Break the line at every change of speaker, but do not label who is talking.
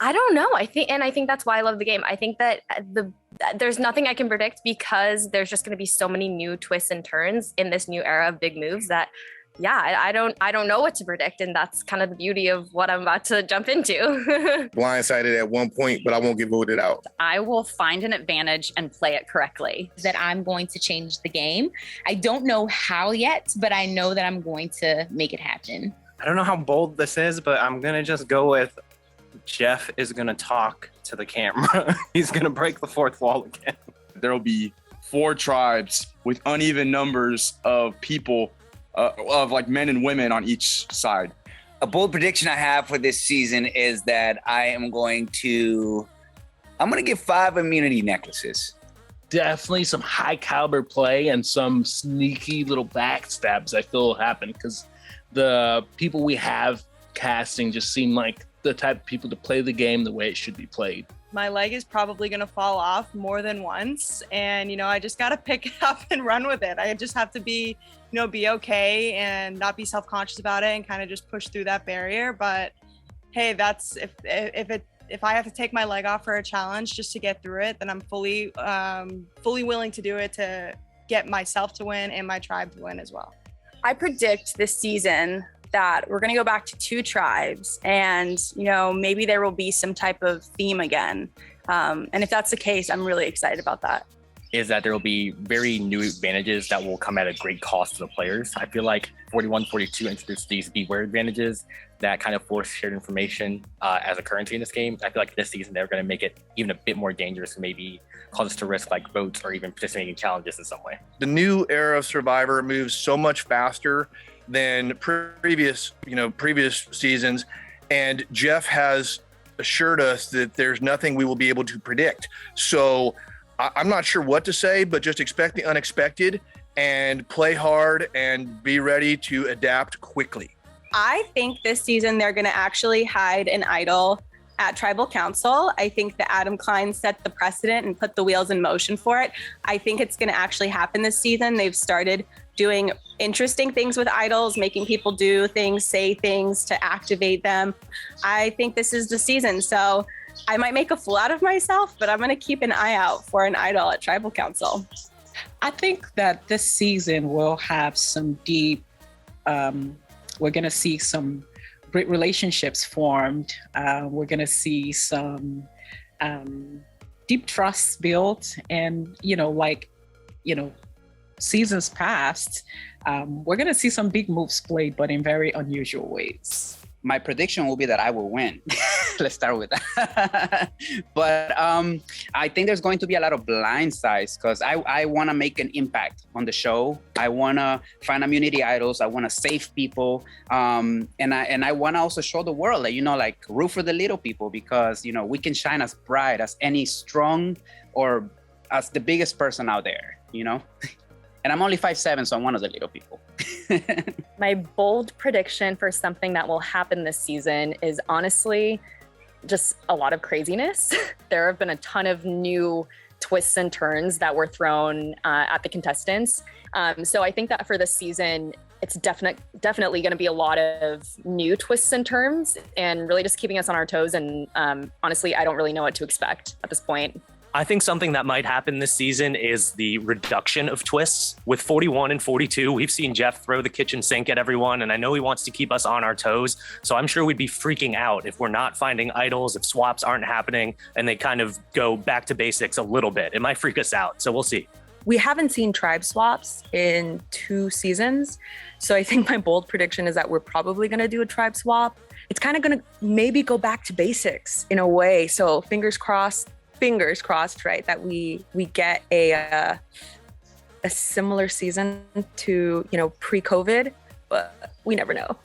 I don't know. I think that's why I love the game. I think that there's nothing I can predict because there's just going to be so many new twists and turns in this new era of big moves that, yeah, I don't know what to predict, and that's kind of the beauty of what I'm about to jump into.
Blindsided at one point, but I won't get voted out.
I will find an advantage and play it correctly.
That I'm going to change the game. I don't know how yet, but I know that I'm going to make it happen.
I don't know how bold this is, but I'm going to just go with Jeff is going to talk to the camera. He's going to break the fourth wall again.
There will be 4 tribes with uneven numbers of people, of like men and women on each side.
A bold prediction I have for this season is that I'm going to give 5 immunity necklaces.
Definitely some high caliber play and some sneaky little backstabs I feel will happen because the people we have casting just seem like the type of people to play the game the way it should be played.
My leg is probably going to fall off more than once. And, I just got to pick it up and run with it. I just have to be okay and not be self-conscious about it and kind of just push through that barrier. But hey, that's if I have to take my leg off for a challenge just to get through it, then I'm fully willing to do it to get myself to win and my tribe to win as well.
I predict this season that we're going to go back to 2 tribes and, maybe there will be some type of theme again. And if that's the case, I'm really excited about that.
Is that there will be very new advantages that will come at a great cost to the players. I feel like 41, 42 introduced these beware advantages that kind of force shared information as a currency in this game. I feel like this season they're going to make it even a bit more dangerous and maybe cause us to risk like votes or even participating in challenges in some way.
The new era of Survivor moves so much faster than previous seasons, and Jeff has assured us that there's nothing we will be able to predict. So I'm not sure what to say, but just expect the unexpected and play hard and be ready to adapt quickly.
I think this season they're going to actually hide an idol at Tribal Council. I think that Adam Klein set the precedent and put the wheels in motion for it. I think it's going to actually happen this season. They've started doing interesting things with idols, making people do things, say things to activate them. I think this is the season. So I might make a fool out of myself, but I'm going to keep an eye out for an idol at Tribal Council.
I think that this season will have some deep, we're going to see some great relationships formed. We're going to see some deep trust built, and seasons past, we're going to see some big moves played, but in very unusual ways.
My prediction will be that I will win. Let's start with that. But I think there's going to be a lot of blind sides because I want to make an impact on the show. I want to find immunity idols. I want to save people. And I want to also show the world that, root for the little people because, we can shine as bright as any strong or as the biggest person out there, And I'm only 5'7", so I'm one of the little people.
My bold prediction for something that will happen this season is honestly just a lot of craziness. There have been a ton of new twists and turns that were thrown at the contestants. So I think that for this season, it's definitely going to be a lot of new twists and turns and really just keeping us on our toes. And honestly, I don't really know what to expect at this point.
I think something that might happen this season is the reduction of twists. With 41 and 42, we've seen Jeff throw the kitchen sink at everyone, and I know he wants to keep us on our toes. So I'm sure we'd be freaking out if we're not finding idols, if swaps aren't happening, and they kind of go back to basics a little bit. It might freak us out, so we'll see.
We haven't seen tribe swaps in 2 seasons. So I think my bold prediction is that we're probably going to do a tribe swap. It's kind of going to maybe go back to basics in a way. So fingers crossed, right, that we get a similar season to, pre-COVID, but we never know.